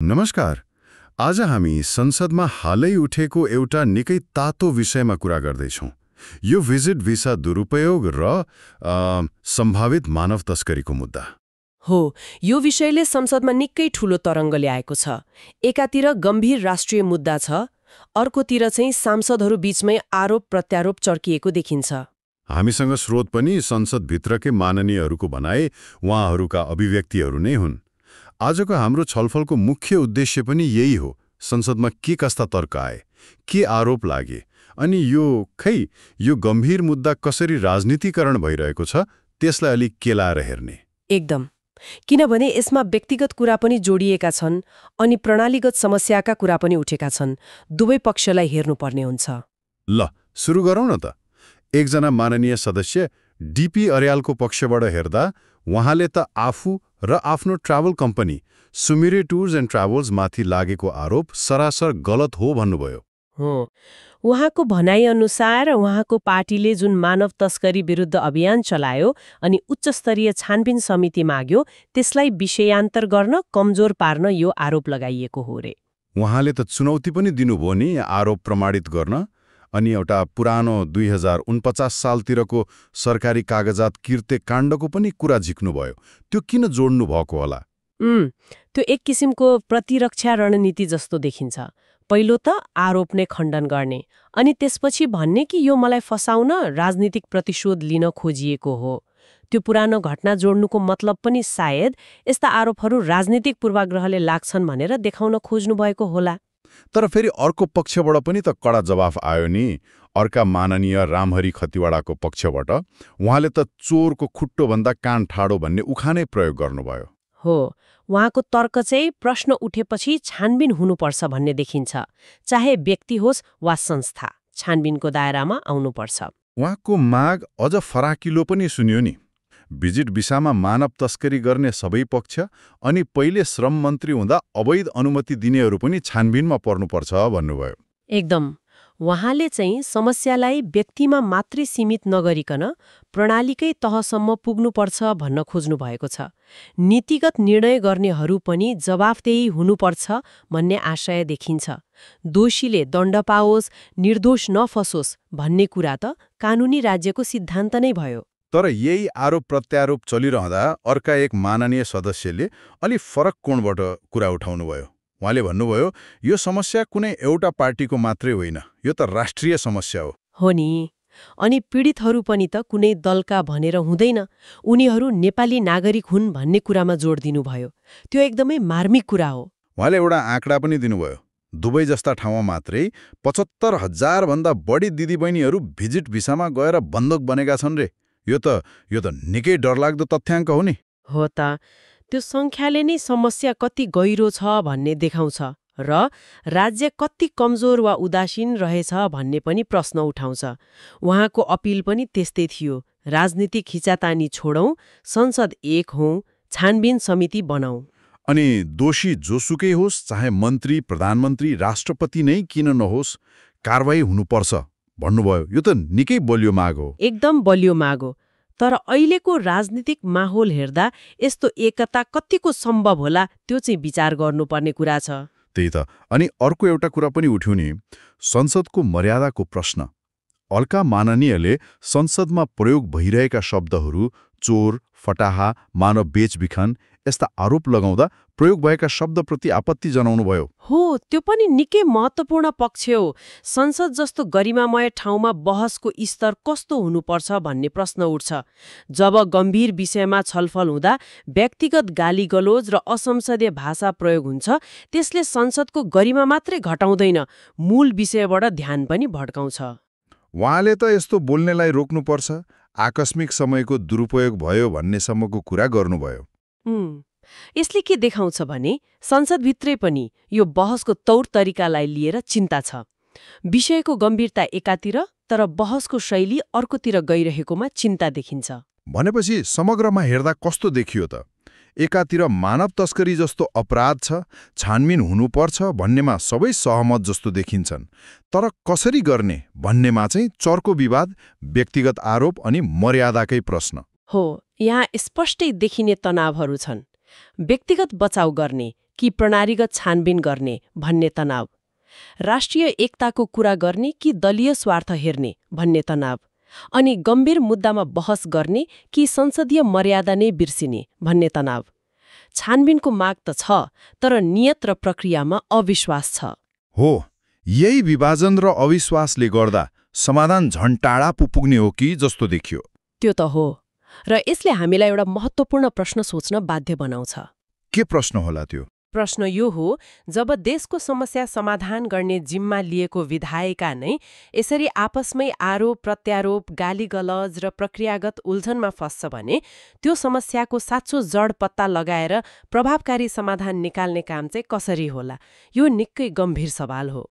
नमस्कार। आज हामी संसदमा हालै उठेको एउटा निकै तातो विषयमा कुरा गर्दैछौँ। यो भिजिट भिसा दुरुपयोग र सम्भावित मानव तस्करीको मुद्दा हो, यो विषयले संसदमा निकै ठूलो तरङ्ग ल्याएको छ। एकातिर गम्भीर राष्ट्रिय मुद्दा छ, अर्कोतिर चाहिँ सांसदहरू बीचमै आरोप प्रत्यारोप चर्किएको देखिन्छ। हामीसँग स्रोत पनि संसदभित्रकै माननीयहरूको भनाए उहाँहरूका अभिव्यक्तिहरू नै हुन्। आजको हाम्रो छलफलको मुख्य उद्देश्य पनि यही हो। संसदमा के कस्ता तर्क आए, के आरोप लागे, अनि यो गम्भीर मुद्दा कसरी राजनीतिकरण भइरहेको छ त्यसलाई अलिक केलाएर हेर्ने। एकदम, किनभने यसमा व्यक्तिगत कुरा पनि जोडिएका छन् अनि प्रणालीगत समस्याका कुरा पनि उठेका छन्। दुवै पक्षलाई हेर्नुपर्ने हुन्छ। ल, सुरु गरौँ न त। एकजना माननीय सदस्य डीपी अर्यालको पक्षबाट हेर्दा उहाँले त आफू र आफ्नो travel company Sumire tours and travels माथि लागेको आरोप सरासर गलत हो भन्नुभयो। हो, उहाँको भनाइअनुसार उहाँको पार्टीले जुन मानव तस्करी विरुद्ध अभियान चलायो अनि उच्चस्तरीय छानबिन समिति माग्यो, त्यसलाई विषयान्तर गर्न, कमजोर पार्न यो आरोप लगाइएको हो रे। उहाँले त चुनौती पनि दिनुभयो नि आरोप प्रमाणित गर्न। अनि एउटा पुरानो 2049 सालतिरको सरकारी कागजात किर्ते काण्डको पनि कुरा झिक्नुभयो। त्यो किन जोड्नु भएको होला? त्यो एक किसिमको प्रतिरक्षा रणनीति जस्तो देखिन्छ। पहिलो त आरोप नै खण्डन गर्ने, अनि त्यसपछि भन्ने कि यो मलाई फसाउन, राजनीतिक प्रतिशोध लिन खोजिएको हो। त्यो पुरानो घटना जोड्नुको मतलब पनि सायद यस्ता आरोपहरू राजनीतिक पूर्वाग्रहले लाग्छन् भनेर देखाउन खोज्नु भएको होला। तर फेरि अर्को पक्षबाट पनि त कडा जवाफ आयो नि। अर्का माननीय रामहरि खतिवडाको पक्षबाट उहाँले त चोरको खुट्टोभन्दा कान ठाडो भन्ने उखानै प्रयोग गर्नुभयो। हो, उहाँको तर्क चाहिँ प्रश्न उठेपछि छानबिन हुनुपर्छ भन्ने देखिन्छ। चाहे व्यक्ति होस् वा संस्था, छानबिनको दायरामा आउनुपर्छ। उहाँको माग अझ फराकिलो पनि सुनियो नि। भिजिट भिसामा मानव तस्करी गर्ने सबै पक्ष अनि पहिले श्रम मन्त्री हुँदा अवैध अनुमति दिनेहरू पनि छानबिनमा पर्नुपर्छ भन्नुभयो। एकदम, उहाँले चाहिँ समस्यालाई व्यक्तिमा मात्रै सीमित नगरिकन प्रणालीकै तहसम्म पुग्नुपर्छ भन्न खोज्नु भएको छ। नीतिगत निर्णय गर्नेहरू पनि जवाफदेही हुनुपर्छ भन्ने आशय देखिन्छ। दोषीले दण्ड पाओस्, निर्दोष नफसोस् भन्ने कुरा त कानूनी राज्यको सिद्धान्त नै भयो। तर यही आरोप प्रत्यारोप चलिरहँदा अर्का एक माननीय सदस्यले अलि फरक कोणबाट कुरा उठाउनुभयो। उहाँले भन्नुभयो, यो समस्या कुनै एउटा पार्टीको मात्रै होइन, यो त राष्ट्रिय समस्या हो नि। अनि पीडितहरू पनि त कुनै दलका भनेर हुँदैन, उनीहरू नेपाली नागरिक हुन् भन्ने कुरामा जोड दिनुभयो। त्यो एकदमै मार्मिक कुरा हो। उहाँले एउटा आँकडा पनि दिनुभयो। दुबई जस्ता ठाउँमा मात्रै 75,000 भन्दा बढी दिदीबहिनीहरू भिजिट भिसामा गएर बन्दक बनेका छन् रे। यो त निकै डरलाग्दो तथ्याङ्क हो नि। हो त, त्यो सङ्ख्याले नै समस्या कति गहिरो छ भन्ने देखाउँछ र राज्य कति कमजोर वा उदासीन रहेछ भन्ने पनि प्रश्न उठाउँछ। उहाँको अपिल पनि त्यस्तै थियो, राजनीतिक खिचातानी छोडौं, संसद एक हौं, छानबिन समिति बनाऊ। अनि दोषी जोसुकै होस्, चाहे मन्त्री, प्रधानमन्त्री, राष्ट्रपति नै किन नहोस्, कारवाही हुनुपर्छ भन्नुभयो। यो त निकै बलियो माग हो। एकदम बलियो माग हो। तर अहिलेको राजनीतिक माहौल हेर्दा यस्तो एकता कतिको सम्भव होला त्यो चाहिँ विचार गर्नुपर्ने कुरा छ। त्यही त। अनि अर्को एउटा कुरा पनि उठ्यो नि, संसदको मर्यादाको प्रश्न। अर्का माननीयले संसदमा प्रयोग भइरहेका शब्दहरू चोर, फटाहा, मानव बेचबिखन यस्ता आरोप लगाउँदा प्रयोग भएका शब्दप्रति आपत्ति जनाउनुभयो। हो, त्यो पनि निकै महत्त्वपूर्ण पक्ष हो। संसद जस्तो गरिमामय ठाउँमा बहसको स्तर कस्तो हुनुपर्छ भन्ने प्रश्न उठ्छ। जब गम्भीर विषयमा छलफल हुँदा व्यक्तिगत गालीगलोज र असंसदीय भाषा प्रयोग हुन्छ, त्यसले संसदको गरिमा मात्रै घटाउँदैन, मूल विषयबाट ध्यान पनि भड्काउँछ। उहाँले त यस्तो बोल्नेलाई रोक्नुपर्छ, आकस्मिक समयको दुरुपयोग भयो भन्नेसम्मको कुरा गर्नुभयो। यसले के देखाउँछ भने संसदभित्रै पनि यो बहसको तौर तरिकालाई लिएर चिन्ता छ। विषयको गम्भीरता एकातिर, तर बहसको शैली अर्कोतिर गइरहेकोमा चिन्ता देखिन्छ। भनेपछि समग्रमा हेर्दा कस्तो देखियो त? एकातिर मानव तस्करी जस्तो अपराध छ, छानबिन हुनुपर्छ भन्नेमा सबै सहमत जस्तो देखिन्छन्। तर कसरी गर्ने भन्नेमा चाहिँ चर्को विवाद, व्यक्तिगत आरोप अनि मर्यादाकै प्रश्न हो। यहाँ स्पष्टै देखिने तनावहरू छन्। व्यक्तिगत बचाउ गर्ने, कि प्रणालीगत छानबिन गर्ने भन्ने तनाव, राष्ट्रिय एकताको कुरा गर्ने कि दलीय स्वार्थ हेर्ने भन्ने तनाव, अनि गम्भीर मुद्दामा बहस गर्ने कि संसदीय मर्यादा नै बिर्सिने भन्ने तनाव। छानबिनको माग त छ, तर नियत र प्रक्रियामा अविश्वास छ। हो, यही विभाजन र अविश्वासले गर्दा समाधान झन् टाढा पुग्ने हो कि जस्तो देखियो। त्यो त हो, र यसले हामीलाई एउटा महत्त्वपूर्ण प्रश्न सोच्न बाध्य बनाउँछ। के प्रश्न होला त्यो? प्रश्न यो हो, जब देशको समस्या समाधान गर्ने जिम्मा लिएको विधायिका नै यसरी आपसमै आरोप प्रत्यारोप, गालीगलज र प्रक्रियागत उल्झनमा फस्छ भने त्यो समस्याको साँचो जड पत्ता लगाएर प्रभावकारी समाधान निकाल्ने काम चाहिँ कसरी होला? यो निकै गम्भीर सवाल हो।